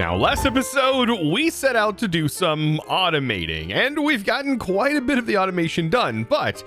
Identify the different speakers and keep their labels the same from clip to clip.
Speaker 1: Now, last episode, we set out to do some automating, and we've gotten quite a bit of the automation done, but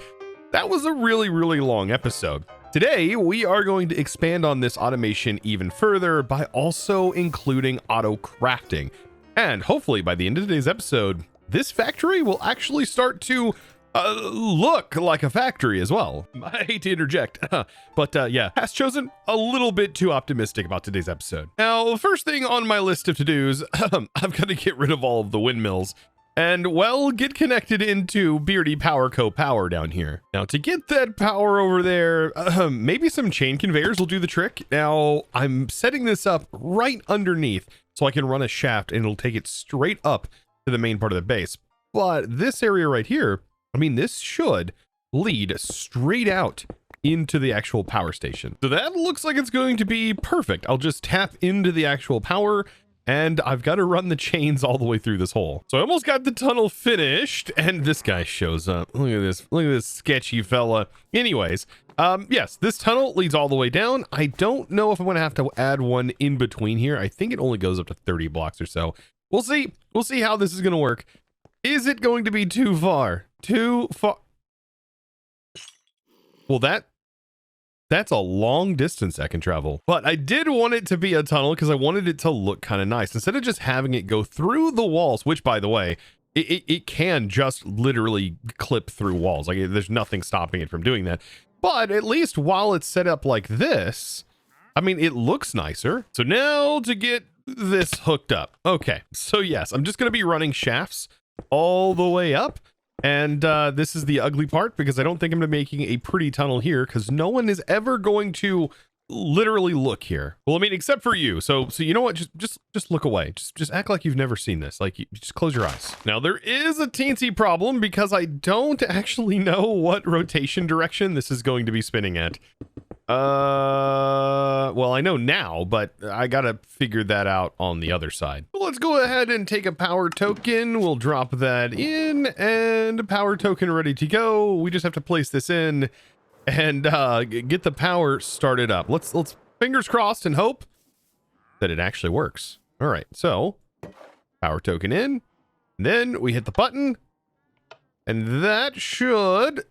Speaker 1: that was a really long episode. Today, we are going to expand on this automation even further by also including auto crafting. And hopefully by the end of today's episode, this factory will actually start to look like a factory as well. I hate to interject, but yeah, has chosen a little bit too optimistic about today's episode. Now, first thing on my list of to-dos, I've got to get rid of all of the windmills and, well, get connected into Beardy Power Co. power down here. Now, to get that power over there, maybe some chain conveyors will do the trick. Now, I'm setting this up right underneath so I can run a shaft and it'll take it straight up to the main part of the base. But this area right here, I mean, this should lead straight out into the actual power station. So that looks like it's going to be perfect. I'll just tap into the actual power and I've got to run the chains all the way through this hole. So I almost got the tunnel finished and this guy shows up. Look at this sketchy fella. Anyways, yes, this tunnel leads all the way down. I don't know if I'm going to have to add one in between here. I think it only goes up to 30 blocks or so. We'll see. We'll see how this is going to work. Is it going to be too far? Too far? Well, that's a long distance I can travel. But I did want it to be a tunnel because I wanted it to look kind of nice. Instead of just having it go through the walls, which, by the way, it can just literally clip through walls. Like, there's nothing stopping it from doing that. But at least while it's set up like this, I mean, it looks nicer. So now to get this hooked up. Okay, so yes, I'm just going to be running shafts all the way up. And this is the ugly part because I don't think I'm going to be making a pretty tunnel here because no one is ever going to literally look here. Well, I mean, except for you. So you know what? Just look away. Just act like you've never seen this. Like, you just close your eyes. Now, there is a teensy problem because I don't actually know what rotation direction this is going to be spinning at. Well, I know now, but I gotta figure that out on the other side. Well, let's go ahead and take a power token. We'll drop that in and a power token ready to go. We just have to place this in and get the power started up. Let's fingers crossed and hope that it actually works. All right, so power token in, then we hit the button and that should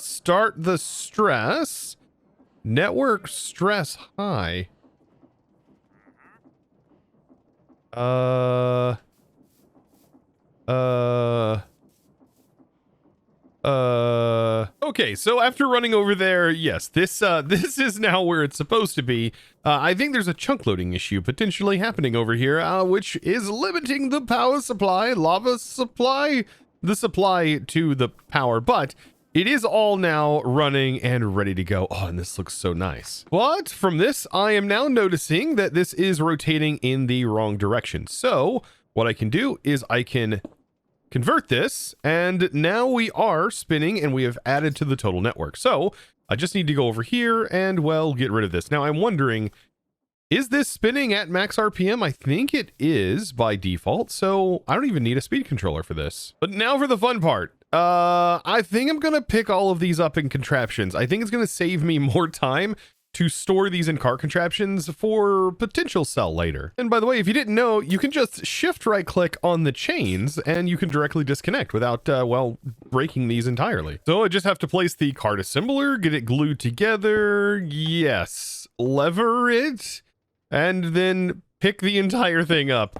Speaker 1: start the stress. Network stress high. Okay, so after running over there, yes, this is now where it's supposed to be. I think there's a chunk loading issue potentially happening over here, which is limiting the power supply, lava supply, the supply to the power, but it is all now running and ready to go. Oh, and this looks so nice. But from this, I am now noticing that this is rotating in the wrong direction. So what I can do is I can convert this, and now we are spinning and we have added to the total network. So I just need to go over here and, well, get rid of this. Now I'm wondering, is this spinning at max RPM? I think it is by default, so I don't even need a speed controller for this. But now for the fun part. I think I'm gonna pick all of these up in contraptions. I think it's gonna save me more time to store these in car contraptions for potential sell later. And by the way, if you didn't know, you can just shift right click on the chains and you can directly disconnect without, well, breaking these entirely. So I just have to place the card assembler, get it glued together. Yes, lever it, and then pick the entire thing up.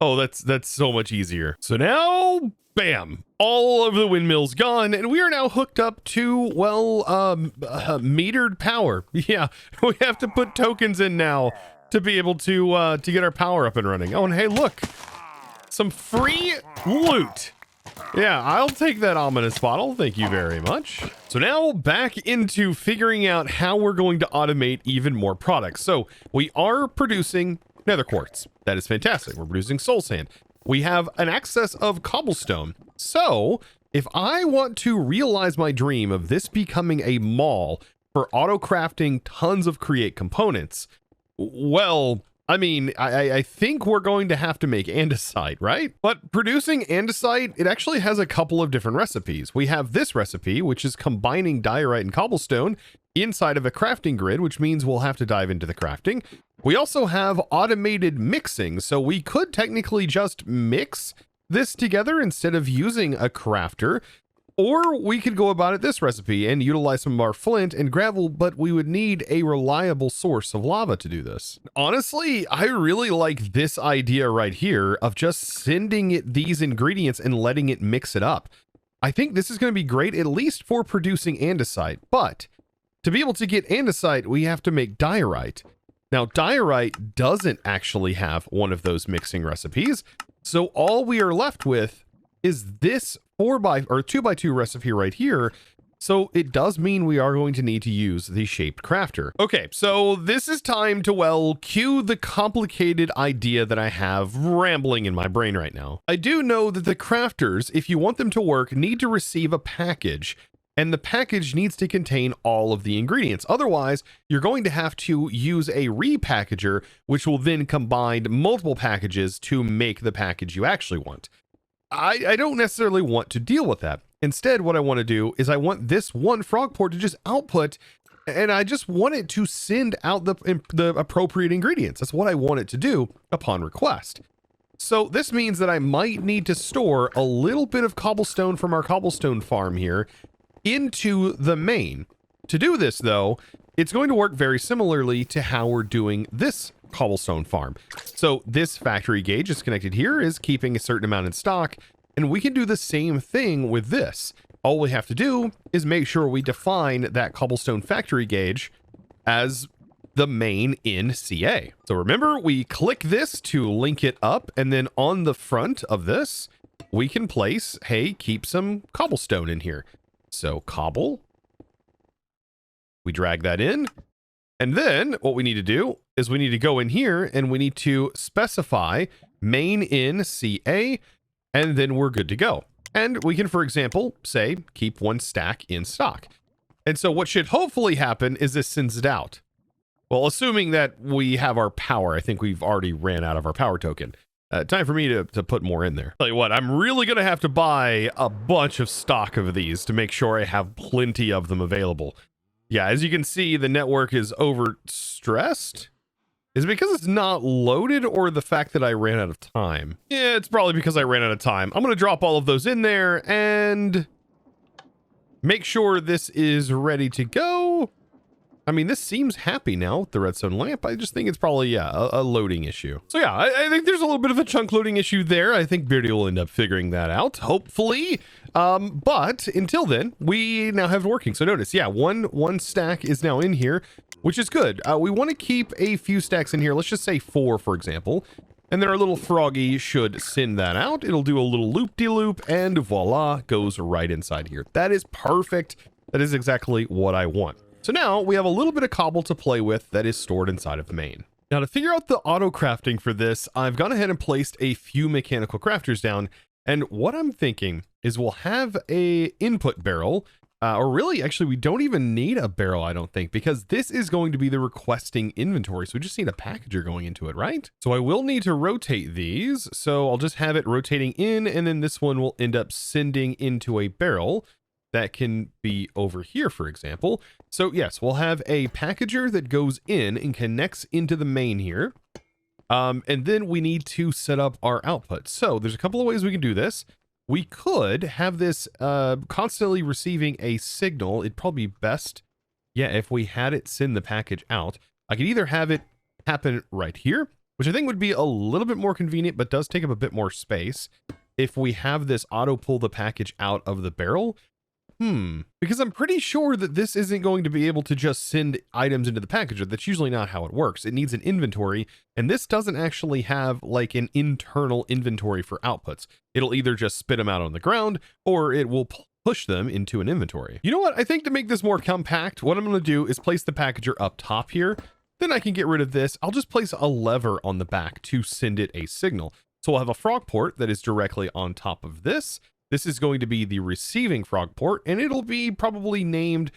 Speaker 1: Oh, that's so much easier. So now, bam, all of the windmills gone, and we are now hooked up to, well, metered power. Yeah, we have to put tokens in now to be able to get our power up and running. Oh, and hey, look, some free loot. Yeah, I'll take that ominous bottle. Thank you very much. So now back into figuring out how we're going to automate even more products. So we are producing nether quartz. That is fantastic. We're producing soul sand. We have an excess of cobblestone. So if I want to realize my dream of this becoming a mall for auto crafting tons of create components, well, I mean, I think we're going to have to make andesite, right? But producing andesite, it actually has a couple of different recipes. We have this recipe, which is combining diorite and cobblestone inside of a crafting grid, which means we'll have to dive into the crafting. We also have automated mixing, so we could technically just mix this together instead of using a crafter. Or we could go about it this recipe and utilize some of our flint and gravel, but we would need a reliable source of lava to do this. Honestly, I really like this idea right here of just sending it these ingredients and letting it mix it up. I think this is going to be great, at least for producing andesite. But to be able to get andesite, we have to make diorite. Now, diorite doesn't actually have one of those mixing recipes. So all we are left with is this 2x2 recipe right here. So it does mean we are going to need to use the shaped crafter. Okay, so this is time to, well, cue the complicated idea that I have rambling in my brain right now. I do know that the crafters, if you want them to work, need to receive a package, and the package needs to contain all of the ingredients. Otherwise, you're going to have to use a repackager, which will then combine multiple packages to make the package you actually want. I don't necessarily want to deal with that. Instead, what I want to do is I want this one frog port to just output, and I just want it to send out the appropriate ingredients. That's what I want it to do upon request. So this means that I might need to store a little bit of cobblestone from our cobblestone farm here into the main. To do this, though, it's going to work very similarly to how we're doing this cobblestone farm. So this factory gauge is connected here, is keeping a certain amount in stock, and we can do the same thing with this. All we have to do is make sure we define that cobblestone factory gauge as the main in CA. So remember, we click this to link it up, and then on the front of this, we can place, hey, keep some cobblestone in here. So cobble, we drag that in. And then what we need to do is we need to go in here and we need to specify main in CA, and then we're good to go. And we can, for example, say keep 1 stack in stock. And so what should hopefully happen is this sends it out. Well, assuming that we have our power. I think we've already ran out of our power token. Time for me to put more in there. Tell you what, I'm really going to have to buy a bunch of stock of these to make sure I have plenty of them available. Yeah, as you can see, the network is overstressed. Is it because it's not loaded, or the fact that I ran out of time? Yeah, it's probably because I ran out of time. I'm going to drop all of those in there and make sure this is ready to go. I mean, this seems happy now with the redstone lamp. I just think it's probably, yeah, a loading issue. So yeah, I think there's a little bit of a chunk loading issue there. I think Beardy will end up figuring that out, hopefully. But until then, we now have it working. So notice, yeah, one stack is now in here, which is good. We want to keep a few stacks in here. Let's just say 4, for example. And then our little froggy should send that out. It'll do a little loop-de-loop, and voila, goes right inside here. That is perfect. That is exactly what I want. So now we have a little bit of cobble to play with that is stored inside of main. Now to figure out the auto crafting for this, I've gone ahead and placed a few mechanical crafters down. And what I'm thinking is we'll have a input barrel, or really actually we don't even need a barrel, I don't think, because this is going to be the requesting inventory. So we just need a packager going into it, right? So I will need to rotate these. So I'll just have it rotating in, and then this one will end up sending into a barrel. That can be over here, for example. So yes, we'll have a packager that goes in and connects into the main here. And then we need to set up our output. So there's a couple of ways we can do this. We could have this constantly receiving a signal. It'd probably be best, yeah, if we had it send the package out. I could either have it happen right here, which I think would be a little bit more convenient, but does take up a bit more space. If we have this auto pull the package out of the barrel, because I'm pretty sure that this isn't going to be able to just send items into the packager. That's usually not how it works. It needs an inventory, and this doesn't actually have like an internal inventory for outputs. It'll either just spit them out on the ground, or it will push them into an inventory. You know what? I think to make this more compact, what I'm going to do is place the packager up top here. Then I can get rid of this. I'll just place a lever on the back to send it a signal. So we'll have a frog port that is directly on top of this. This is going to be the receiving frog port, and it'll be probably named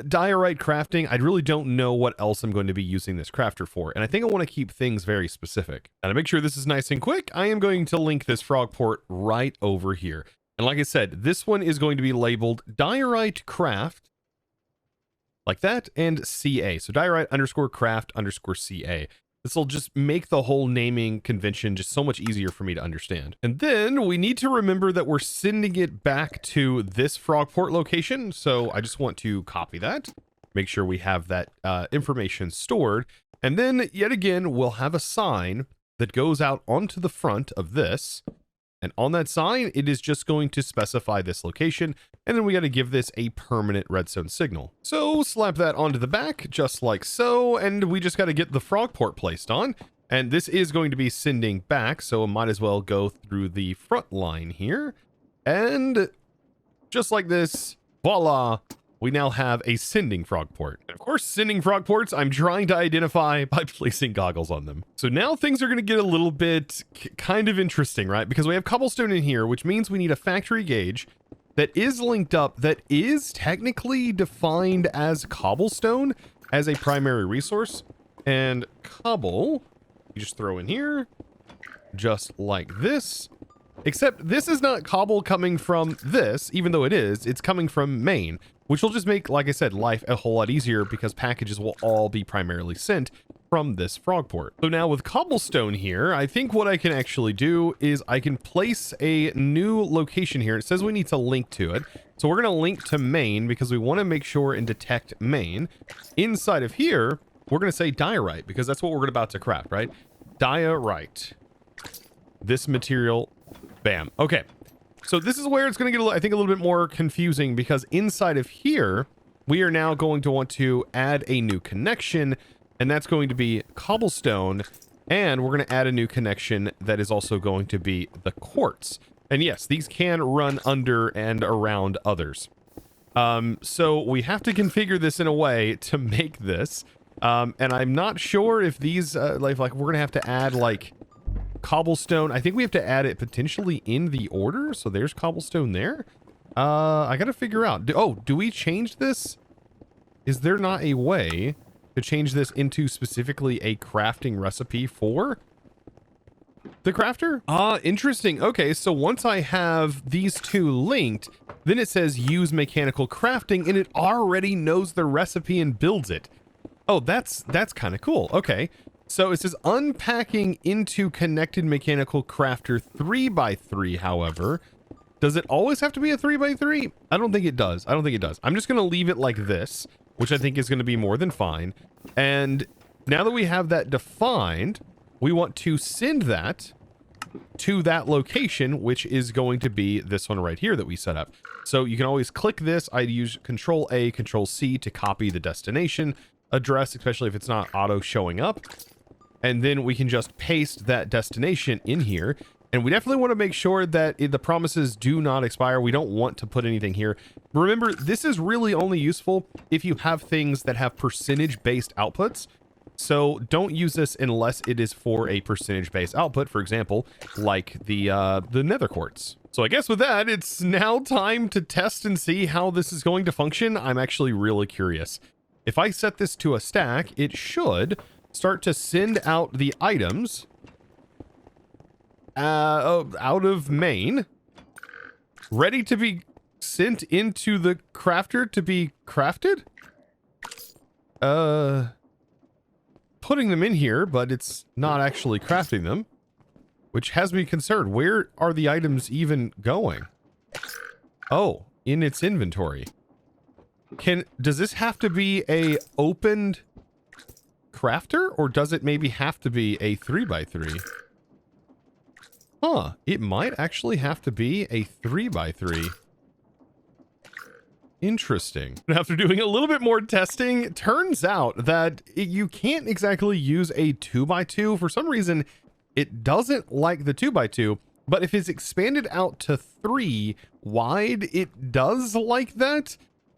Speaker 1: diorite crafting. I really don't know what else I'm going to be using this crafter for, and I think I want to keep things very specific. And to make sure this is nice and quick, I am going to link this frog port right over here. And like I said, this one is going to be labeled diorite craft like that, and CA. So diorite underscore craft underscore CA. This will just make the whole naming convention just so much easier for me to understand. And then we need to remember that we're sending it back to this Frogport location. So I just want to copy that, make sure we have that information stored. And then yet again, we'll have a sign that goes out onto the front of this. And on that sign, it is just going to specify this location. And then we got to give this a permanent redstone signal. So slap that onto the back, just like so. And we just got to get the Frogport placed on. And this is going to be sending back. So I might as well go through the front line here. And just like this, voila, we now have a sending Frogport. And of course, sending Frogports, I'm trying to identify by placing goggles on them. So now things are going to get a little bit kind of interesting, right? Because we have cobblestone in here, which means we need a factory gauge that is linked up, that is technically defined as cobblestone as a primary resource. And cobble, you just throw in here, just like this. Except this is not cobble coming from this, even though it is, it's coming from main, which will just make, like I said, life a whole lot easier because packages will all be primarily sent from this Frogport. So now with cobblestone here, I think what I can actually do is I can place a new location here. It says we need to link to it. So we're going to link to main because we want to make sure and detect main. Inside of here, we're going to say diorite because that's what we're about to craft, right? Diorite. This material, bam. Okay. So this is where it's going to get, I think, a little bit more confusing because inside of here, we are now going to want to add a new connection, and that's going to be cobblestone, and we're going to add a new connection that is also going to be the quartz. And yes, these can run under and around others. So we have to configure this in a way to make this, and I'm not sure if these, like we're going to have to add, like, cobblestone. I think we have to add it potentially in the order. So there's cobblestone there. I gotta figure out. Do we change this? Is there not a way to change this into specifically a crafting recipe for the crafter? Interesting. Okay, so once I have these two linked, then it says use mechanical crafting, and it already knows the recipe and builds it. Oh, that's kind of cool. Okay. So it says unpacking into connected mechanical crafter 3x3, however. Does it always have to be a 3x3? I don't think it does. I'm just going to leave it like this, which I think is going to be more than fine. And now that we have that defined, we want to send that to that location, which is going to be this one right here that we set up. So you can always click this. I'd use Control A, Control C to copy the destination address, especially if it's not auto showing up. And then we can just paste that destination in here. And we definitely want to make sure that the promises do not expire. We don't want to put anything here. Remember, this is really only useful if you have things that have percentage-based outputs. So don't use this unless it is for a percentage-based output, for example, like the nether quartz. So I guess with that, it's now time to test and see how this is going to function. I'm actually really curious. If I set this to a stack, it should start to send out the items out of main, ready to be sent into the crafter to be crafted. Putting them in here, but it's not actually crafting them, which has me concerned. Where are the items even going? Oh, in its inventory. Does this have to be a opened crafter, or does it maybe have to be a 3x3? Huh, it might actually have to be a 3x3. Interesting. After doing a little bit more testing, it turns out that you can't exactly use a 2x2. For some reason, it doesn't like the 2x2, but if it's expanded out to 3 wide, it does like that.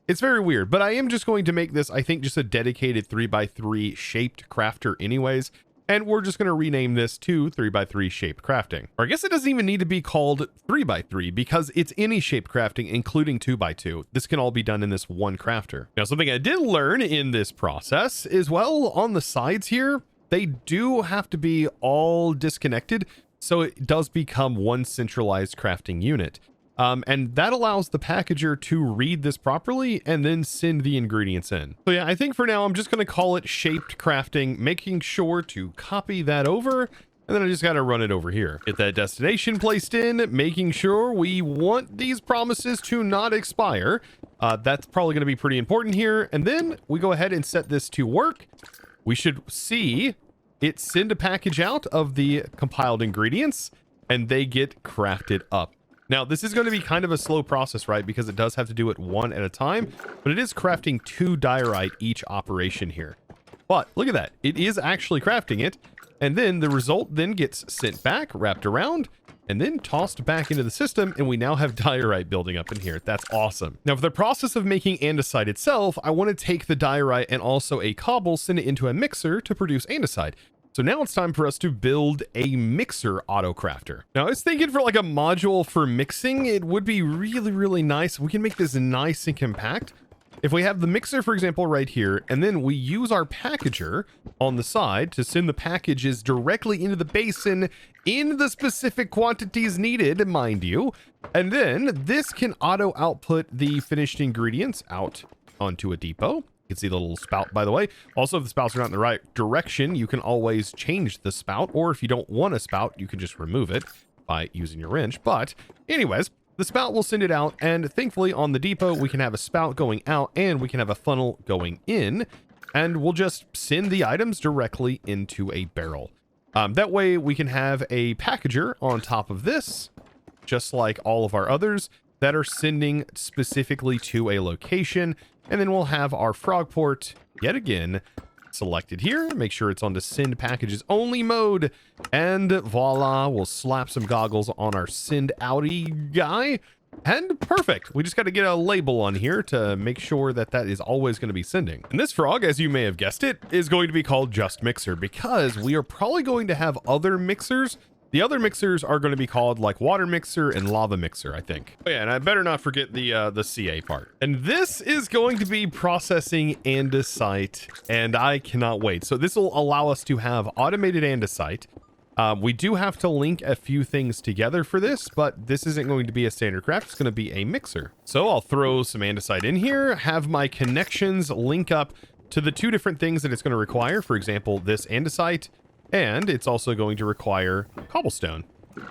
Speaker 1: It's very weird, but I am just going to make this, I think, just a dedicated 3x3 shaped crafter anyways. And we're just going to rename this to 3x3 shaped crafting. Or I guess it doesn't even need to be called 3x3 because it's any shaped crafting, including 2x2. This can all be done in this one crafter. Now, something I did learn in this process is, well, on the sides here, they do have to be all disconnected. So it does become one centralized crafting unit. And that allows the packager to read this properly and then send the ingredients in. So yeah, I think for now, I'm just going to call it shaped crafting, making sure to copy that over. And then I just got to run it over here. Get that destination placed in, making sure we want these promises to not expire. That's probably going to be pretty important here. And then we go ahead and set this to work. We should see it send a package out of the compiled ingredients and they get crafted up. Now, this is going to be kind of a slow process, right? Because it does have to do it one at a time, but it is crafting 2 diorite each operation here. But look at that. It is actually crafting it. And then the result then gets sent back, wrapped around, and then tossed back into the system. And we now have diorite building up in here. That's awesome. Now, for the process of making andesite itself, I want to take the diorite and also a cobble, send it into a mixer to produce andesite. So now it's time for us to build a mixer auto crafter. Now I was thinking for like a module for mixing, it would be really, really nice. We can make this nice and compact. If we have the mixer, for example, right here, and then we use our packager on the side to send the packages directly into the basin in the specific quantities needed, mind you. And then this can auto output the finished ingredients out onto a depot. You can see the little spout, by the way. Also, if the spouts are not in the right direction, you can always change the spout, or if you don't want a spout, you can just remove it by using your wrench. But anyways, the spout will send it out, and thankfully on the depot, we can have a spout going out and we can have a funnel going in, and we'll just send the items directly into a barrel. That way we can have a packager on top of this, just like all of our others that are sending specifically to a location. And then we'll have our frog port yet again selected here. Make sure it's on the send packages only mode. And voila, we'll slap some goggles on our send outie guy. And perfect. We just got to get a label on here to make sure that that is always going to be sending. And this frog, as you may have guessed it, is going to be called Just Mixer because we are probably going to have other mixers. The other mixers are going to be called like water mixer and lava mixer, I think. Oh yeah, and I better not forget the CA part. And this is going to be processing andesite, and I cannot wait. So this will allow us to have automated andesite. We do have to link a few things together for this, but this isn't going to be a standard craft. It's going to be a mixer. So I'll throw some andesite in here, have my connections link up to the 2 different things that it's going to require. For example, this andesite. And it's also going to require cobblestone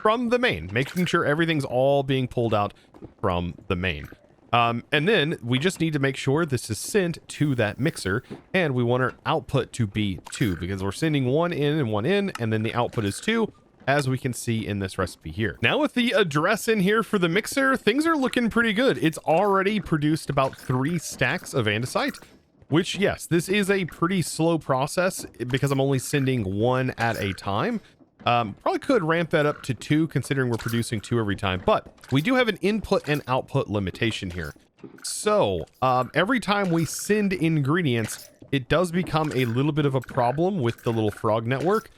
Speaker 1: from the main, making sure everything's all being pulled out from the main. And then we just need to make sure this is sent to that mixer, and we want our output to be 2 because we're sending 1 in and 1 in, and then the output is 2, as we can see in this recipe here. Now with the address in here for the mixer, things are looking pretty good. It's already produced about 3 stacks of andesite. Which, yes, this is a pretty slow process because I'm only sending 1 at a time. Probably could ramp that up to 2 considering we're producing 2 every time. But we do have an input and output limitation here. So every time we send ingredients, it does become a little bit of a problem with the little frog network.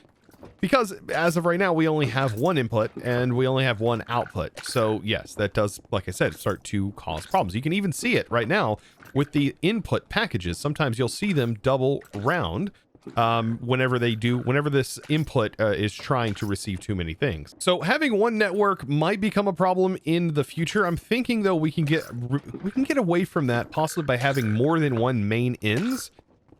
Speaker 1: Because as of right now, we only have 1 input and we only have 1 output. So yes, that does, like I said, start to cause problems. You can even see it right now with the input packages. Sometimes you'll see them double round whenever this input is trying to receive too many things. So having 1 network might become a problem in the future. I'm thinking though we can get away from that possibly by having more than 1 main ins.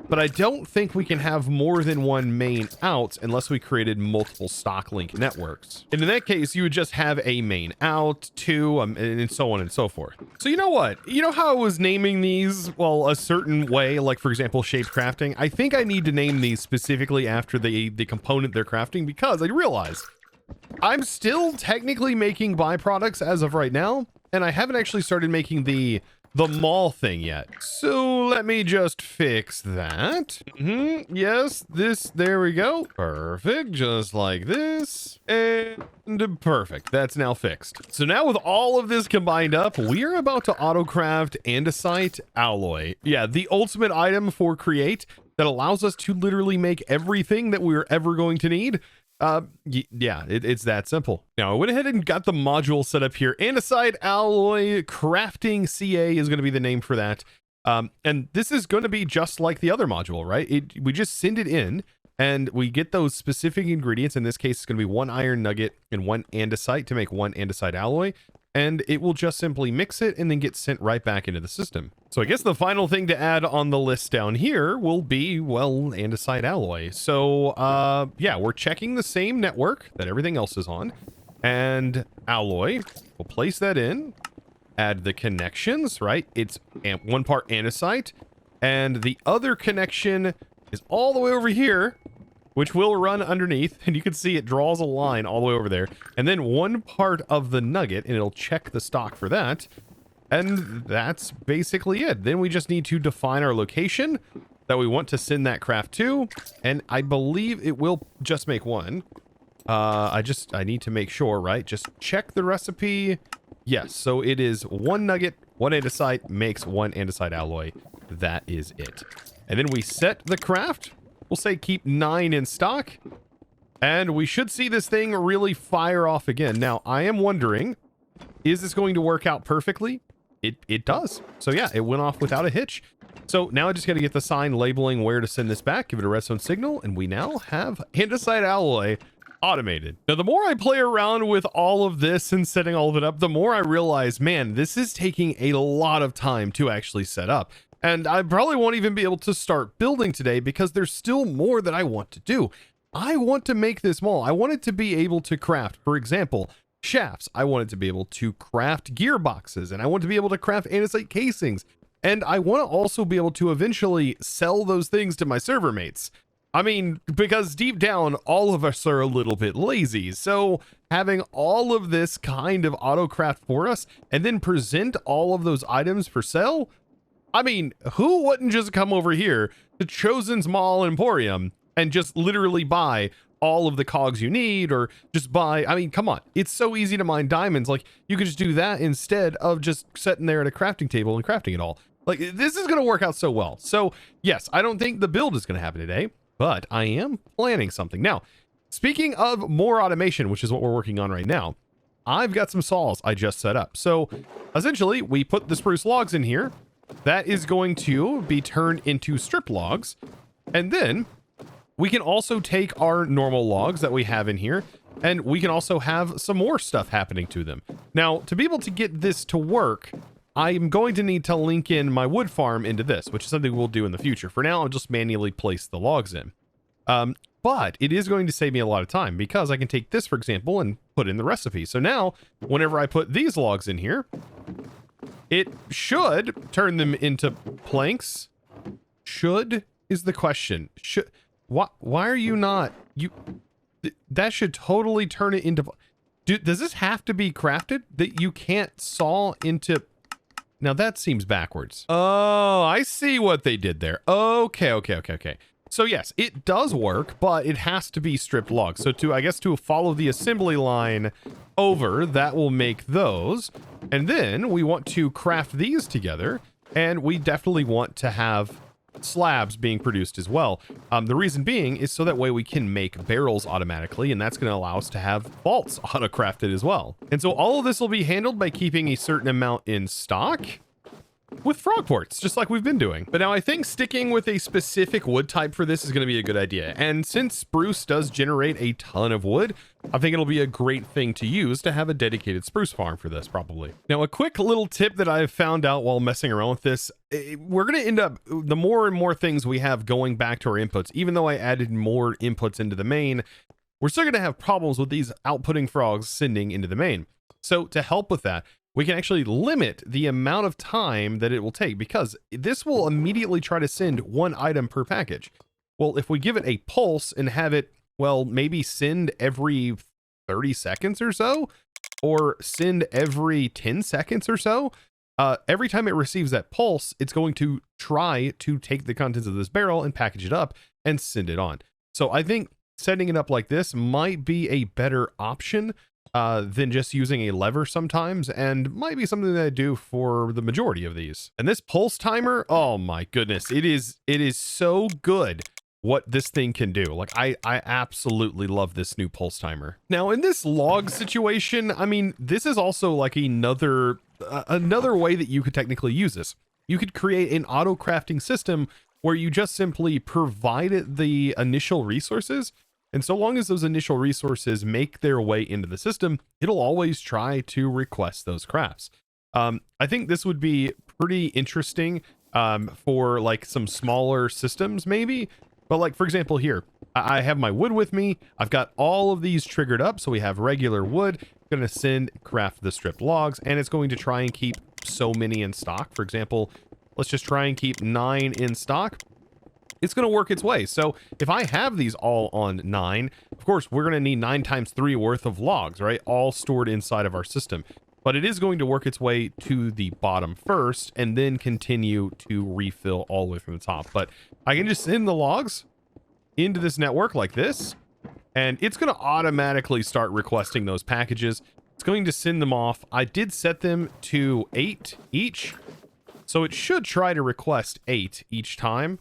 Speaker 1: But I don't think we can have more than 1 main out unless we created multiple stock link networks. And in that case, you would just have a main out, 2, and so on and so forth. So you know what? You know how I was naming these, well, a certain way, like for example, shaped crafting? I think I need to name these specifically after the component they're crafting because I realized I'm still technically making byproducts as of right now, and I haven't actually started making the mall thing yet. So let me just fix that. Yes, there we go. Perfect, just like this. And perfect, that's now fixed. So now with all of this combined up, we are about to auto-craft andesite alloy. Yeah, the ultimate item for Create that allows us to literally make everything that we're ever going to need. Yeah, it's that simple. Now I went ahead and got the module set up here. Andesite alloy crafting CA is going to be the name for that. And this is going to be just like the other module, right? We just send it in and we get those specific ingredients. In this case, it's going to be 1 iron nugget and 1 andesite to make 1 andesite alloy. and it will just simply mix it and then get sent right back into the system. So I guess the final thing to add on the list down here will be, well, andesite alloy. So yeah, we're checking the same network that everything else is on, and alloy, we'll place that in, add the connections, right? It's 1 part andesite, and the other connection is all the way over here, which will run underneath, and you can see it draws a line all the way over there, and then 1 part of the nugget, and it'll check the stock for that, and that's basically it. Then we just need to define our location that we want to send that craft to, and I believe it will just make 1. I need to make sure, right? Just check the recipe. Yes, so it is 1 nugget, 1 andesite makes 1 andesite alloy. That is it. And then we set the craft. We'll say keep 9 in stock, and we should see this thing really fire off again. Now, I am wondering, is this going to work out perfectly? It does. So yeah, it went off without a hitch. So now I just got to get the sign labeling where to send this back, give it a redstone signal, and we now have andesite alloy automated. Now, the more I play around with all of this and setting all of it up, the more I realize, man, this is taking a lot of time to actually set up. And I probably won't even be able to start building today because there's still more that I want to do. I want to make this mall. I want it to be able to craft, for example, shafts. I want it to be able to craft gearboxes, and I want to be able to craft andesite casings. And I want to also be able to eventually sell those things to my server mates. I mean, because deep down, all of us are a little bit lazy. So having all of this kind of auto craft for us and then present all of those items for sale, I mean, who wouldn't just come over here to Chosen's Mall Emporium and just literally buy all of the cogs you need, or just buy, I mean, come on, it's so easy to mine diamonds. Like, you could just do that instead of just sitting there at a crafting table and crafting it all. Like, this is going to work out so well. So yes, I don't think the build is going to happen today, but I am planning something. Now, speaking of more automation, which is what we're working on right now, I've got some saws I just set up. So essentially, we put the spruce logs in here. That is going to be turned into strip logs. And then we can also take our normal logs that we have in here, and we can also have some more stuff happening to them. Now, to be able to get this to work, I'm going to need to link in my wood farm into this, which is something we'll do in the future. For now, I'll just manually place the logs in. But it is going to save me a lot of time because I can take this, for example, and put in the recipe. So now, whenever I put these logs in here, it should turn them into planks. Should is the question. Should, why are you not, that should totally turn it into, does this have to be crafted that you can't saw into? Now that seems backwards. Oh, I see what they did there. Okay. So yes, it does work, but it has to be stripped logs. So I guess to follow the assembly line over, that will make those. And then we want to craft these together, and we definitely want to have slabs being produced as well. The reason being is so that way we can make barrels automatically, and that's going to allow us to have vaults auto-crafted as well. And so all of this will be handled by keeping a certain amount in stock with frog ports, just like we've been doing. But now I think sticking with a specific wood type for this is going to be a good idea. And since spruce does generate a ton of wood, I think it'll be a great thing to use to have a dedicated spruce farm for this, probably. Now, a quick little tip that I've found out while messing around with this, we're going to end up, the more and more things we have going back to our inputs, even though I added more inputs into the main, we're still going to have problems with these outputting frogs sending into the main. So to help with that, we can actually limit the amount of time that it will take, because this will immediately try to send 1 item per package. Well, if we give it a pulse and have it, well, maybe send every 30 seconds or so, or send every 10 seconds or so, every time it receives that pulse, it's going to try to take the contents of this barrel and package it up and send it on. So I think setting it up like this might be a better option than just using a lever sometimes, and might be something that I do for the majority of these. And this pulse timer, oh my goodness, it is so good what this thing can do. Like, I absolutely love this new pulse timer. Now, in this log situation, I mean, this is also like another way that you could technically use this. You could create an auto crafting system where you just simply provide it the initial resources, And so long as those initial resources make their way into the system, it'll always try to request those crafts. I think this would be pretty interesting for like some smaller systems maybe. But like, for example, here, I have my wood with me. I've got all of these triggered up. So we have regular wood, going to send craft the stripped logs, and it's going to try and keep so many in stock. For example, let's just try and keep 9 in stock. It's going to work its way. So if I have these all on 9, of course, we're going to need 9 times 3 worth of logs, right? All stored inside of our system. But it is going to work its way to the bottom first and then continue to refill all the way from the top. But I can just send the logs into this network like this, and it's going to automatically start requesting those packages. It's going to send them off. I did set them to 8 each, so it should try to request 8 each time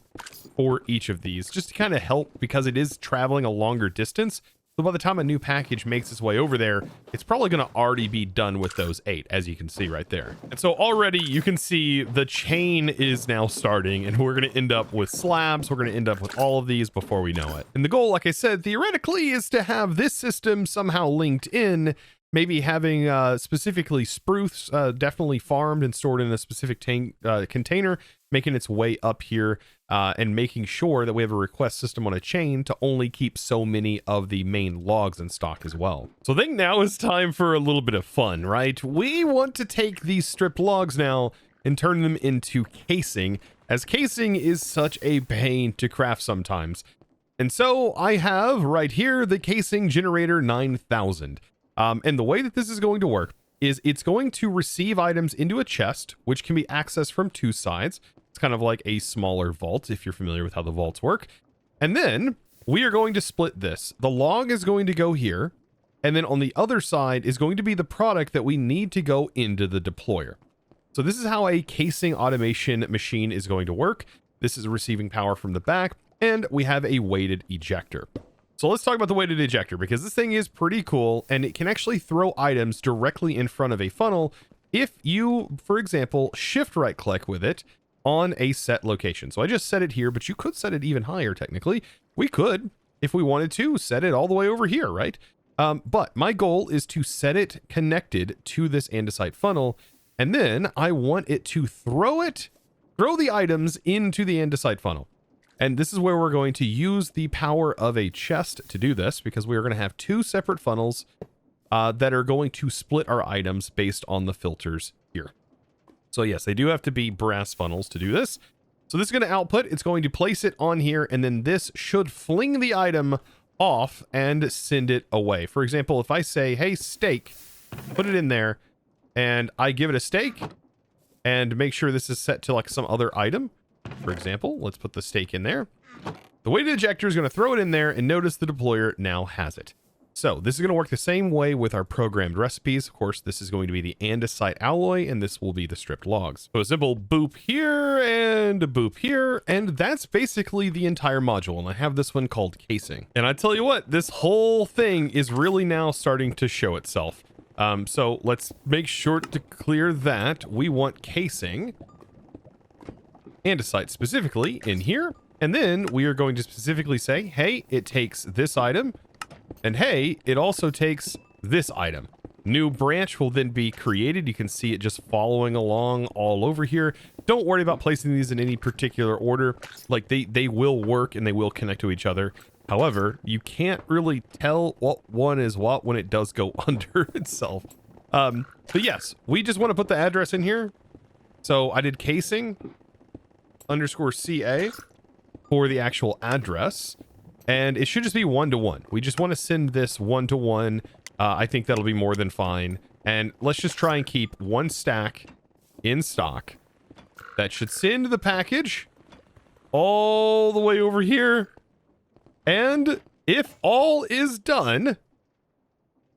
Speaker 1: for each of these, just to kind of help, because it is traveling a longer distance. So by the time a new package makes its way over there, it's probably going to already be done with those 8, as you can see right there. And so already you can see the chain is now starting, and we're going to end up with slabs. We're going to end up with all of these before we know it. And the goal, like I said, theoretically is to have this system somehow linked in, maybe having specifically spruce definitely farmed and stored in a specific container, making its way up here and making sure that we have a request system on a chain to only keep so many of the main logs in stock as well. So I think now is time for a little bit of fun, right? We want to take these stripped logs now and turn them into casing, as casing is such a pain to craft sometimes. And so I have right here the casing generator 9000. And the way that this is going to work is it's going to receive items into a chest, which can be accessed from 2 sides. It's kind of like a smaller vault, if you're familiar with how the vaults work. And then we are going to split this. The log is going to go here, and then on the other side is going to be the product that we need to go into the deployer. So this is how a casing automation machine is going to work. This is receiving power from the back, and we have a weighted ejector. So let's talk about the weighted ejector, because this thing is pretty cool, and it can actually throw items directly in front of a funnel if you, for example, shift right click with it on a set location. So I just set it here, but you could set it even higher technically. We could, if we wanted to, set it all the way over here, right? But my goal is to set it connected to this andesite funnel, and then I want it to throw the items into the andesite funnel. And this is where we're going to use the power of a chest to do this, because we are going to have 2 separate funnels that are going to split our items based on the filters here. So yes, they do have to be brass funnels to do this. So this is going to output, it's going to place it on here, and then this should fling the item off and send it away. For example, if I say, hey, steak, put it in there, and I give it a steak, and make sure this is set to like some other item. For example, let's put the steak in there. The weighted ejector is going to throw it in there, and notice the deployer now has it. So this is going to work the same way with our programmed recipes. Of course, this is going to be the andesite alloy, and this will be the stripped logs. So a simple boop here and a boop here, and that's basically the entire module. And I have this one called casing. And I tell you what, this whole thing is really now starting to show itself. So let's make sure to clear that. We want casing, andesite specifically, in here. And then we are going to specifically say, hey, it takes this item, and hey, it also takes this item. New branch will then be created. You can see it just following along all over here. Don't worry about placing these in any particular order. Like they will work and they will connect to each other. However, you can't really tell what one is what when it does go under itself. But yes, we just want to put the address in here. So I did casing _CA for the actual address, and it should just be 1-to-1. We just want to send this 1-to-1. I think that'll be more than fine. And let's just try and keep 1 stack in stock. That should send the package all the way over here. And if all is done,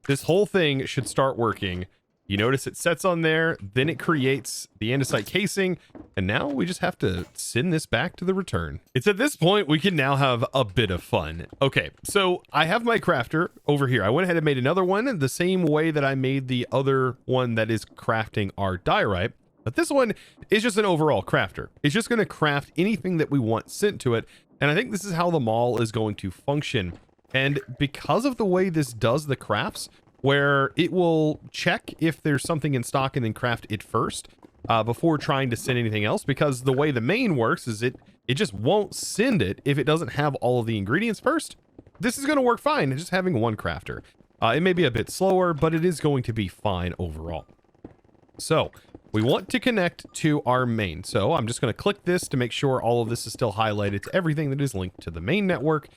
Speaker 1: this whole thing should start working. You notice it sets on there, then it creates the andesite casing, and now we just have to send this back to the return. It's at this point we can now have a bit of fun. Okay, so I have my crafter over here. I went ahead and made another one the same way that I made the other one that is crafting our diorite. But this one is just an overall crafter. It's just going to craft anything that we want sent to it. And I think this is how the mall is going to function And because of the way this does the crafts, where it will check if there's something in stock and then craft it first before trying to send anything else, because the way the main works is it just won't send it if it doesn't have all of the ingredients first. This is going to work fine, just having one crafter. It may be a bit slower, but it is going to be fine overall. So we want to connect to our main. So I'm just going to click this to make sure all of this is still highlighted to everything that is linked to the main network.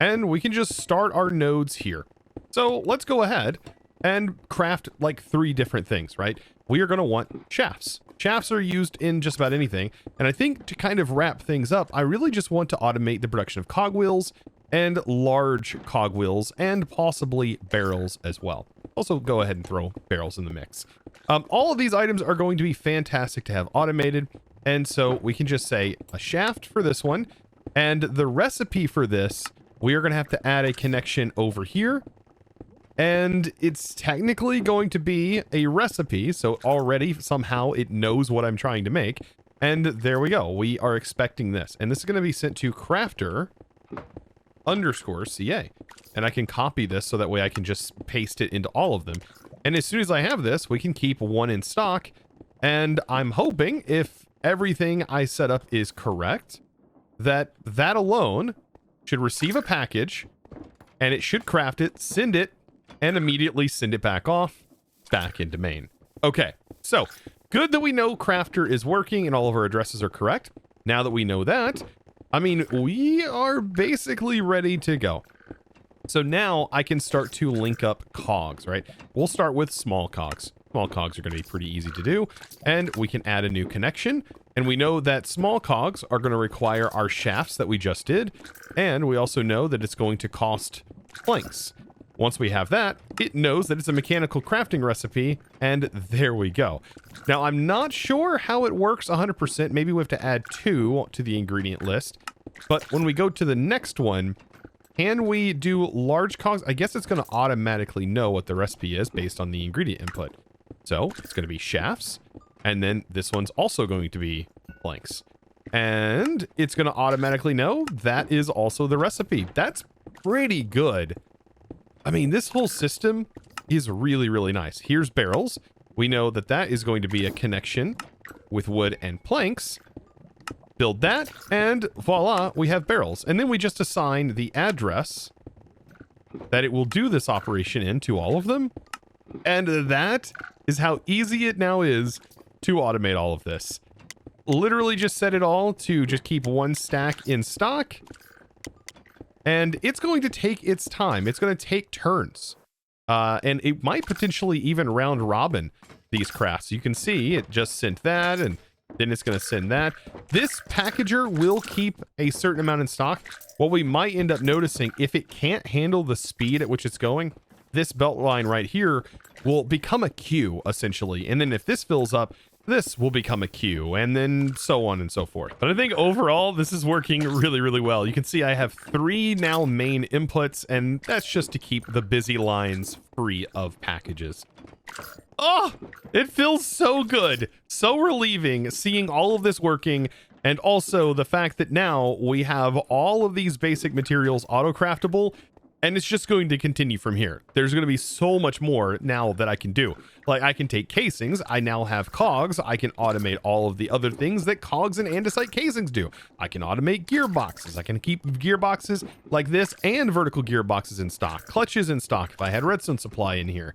Speaker 1: And we can just start our nodes here. So let's go ahead and craft like 3 different things, right? We are going to want shafts. Shafts are used in just about anything. And I think to kind of wrap things up, I really just want to automate the production of cogwheels and large cogwheels and possibly barrels as well. Also go ahead and throw barrels in the mix. All of these items are going to be fantastic to have automated. And so we can just say a shaft for this one. And the recipe for this, we are going to have to add a connection over here. And it's technically going to be a recipe. So already somehow it knows what I'm trying to make. And there we go. We are expecting this. And this is going to be sent to crafter _CA. And I can copy this so that way I can just paste it into all of them. And as soon as I have this, we can keep one in stock. And I'm hoping if everything I set up is correct, that alone should receive a package and it should craft it, send it, and immediately send it back off, back into main. Okay, so good that we know crafter is working and all of our addresses are correct. Now that we know that, I mean, we are basically ready to go. So now I can start to link up cogs, right? We'll start with small cogs. Small cogs are going to be pretty easy to do. And we can add a new connection. And we know that small cogs are going to require our shafts that we just did. And we also know that it's going to cost planks. Once we have that, it knows that it's a mechanical crafting recipe, and there we go. Now, I'm not sure how it works 100%. Maybe we have to add 2 to the ingredient list. But when we go to the next one, can we do large cogs? I guess it's going to automatically know what the recipe is based on the ingredient input. So it's going to be shafts, and then this one's also going to be planks. And it's going to automatically know that is also the recipe. That's pretty good. I mean, this whole system is really, really nice. Here's barrels. We know that that is going to be a connection with wood and planks. Build that, and voila, we have barrels. And then we just assign the address that it will do this operation in to all of them. And that is how easy it now is to automate all of this. Literally just set it all to just keep one stack in stock. And it's going to take its time. It's going to take turns. And it might potentially even round robin these crafts. You can see it just sent that, and then it's going to send that. This packager will keep a certain amount in stock. What we might end up noticing, if it can't handle the speed at which it's going, this belt line right here will become a queue, essentially. And then if this fills up, this will become a queue, and then so on and so forth. But I think overall, this is working really, really well. You can see I have 3 now main inputs, and that's just to keep the busy lines free of packages. Oh, it feels so good. So relieving seeing all of this working, and also the fact that now we have all of these basic materials auto-craftable, and it's just going to continue from here. There's going to be so much more now that I can do. Like, I can take casings. I now have cogs. I can automate all of the other things that cogs and andesite casings do. I can automate gearboxes. I can keep gearboxes like this and vertical gearboxes in stock. Clutches in stock if I had redstone supply in here.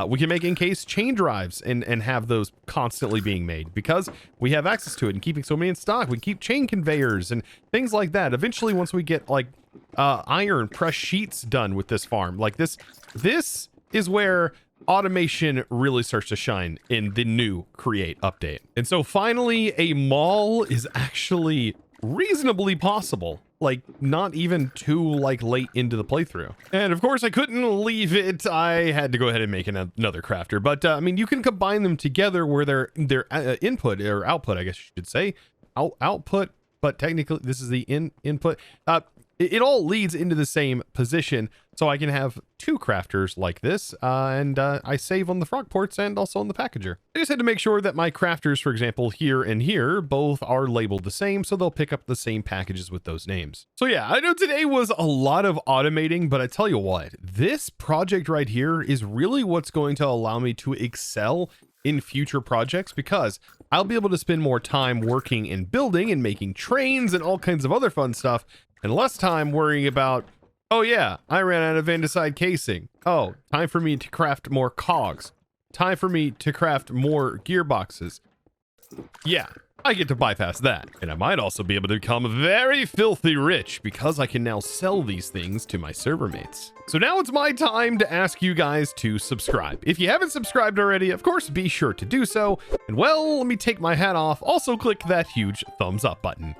Speaker 1: We can make encased chain drives and have those constantly being made because we have access to it and keeping so many in stock. We keep chain conveyors and things like that. Eventually, once we get like iron press sheets done with this farm, like this is where automation really starts to shine in the new Create update. And so finally, a mall is actually reasonably possible. Like, not even too like late into the playthrough. And of course I couldn't leave it. I had to go ahead and make another crafter, but I mean, you can combine them together where their input or output, I guess you should say output, but technically this is the input. it all leads into the same position. So I can have 2 crafters like this, and I save on the frog ports and also on the packager. I just had to make sure that my crafters, for example, here and here, both are labeled the same, so they'll pick up the same packages with those names. So yeah, I know today was a lot of automating, but I tell you what, this project right here is really what's going to allow me to excel in future projects, because I'll be able to spend more time working and building and making trains and all kinds of other fun stuff, and less time worrying about, oh yeah, I ran out of andesite casing. Oh, time for me to craft more cogs. Time for me to craft more gearboxes. Yeah, I get to bypass that. And I might also be able to become very filthy rich, because I can now sell these things to my server mates. So now it's my time to ask you guys to subscribe. If you haven't subscribed already, of course, be sure to do so. And well, let me take my hat off. Also click that huge thumbs up button.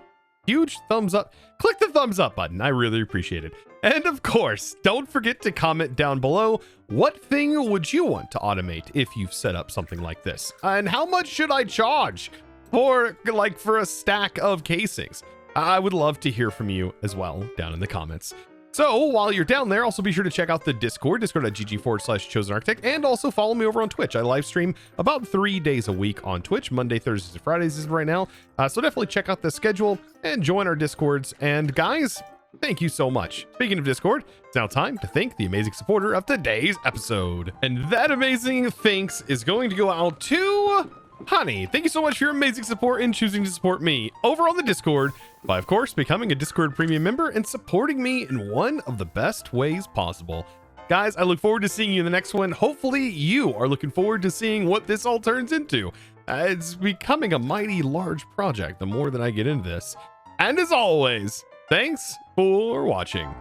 Speaker 1: Huge thumbs up. Click the thumbs up button. I really appreciate it. And of course, don't forget to comment down below, what thing would you want to automate if you've set up something like this? And how much should I charge for a stack of casings? I would love to hear from you as well down in the comments. So while you're down there, also be sure to check out the Discord, discord.gg/ChosenArchitect, and also follow me over on Twitch. I live stream about 3 days a week on Twitch, Monday, Thursdays, and Fridays is right now. So definitely check out the schedule and join our Discords. And guys, thank you so much. Speaking of Discord, it's now time to thank the amazing supporter of today's episode. And that amazing thanks is going to go out to Honey. Thank you so much for your amazing support in choosing to support me over on the Discord by, of course, becoming a Discord premium member and supporting me in one of the best ways possible. Guys, I look forward to seeing you in the next one. Hopefully you are looking forward to seeing what this all turns into. It's becoming a mighty large project the more that I get into this. And as always, thanks for watching.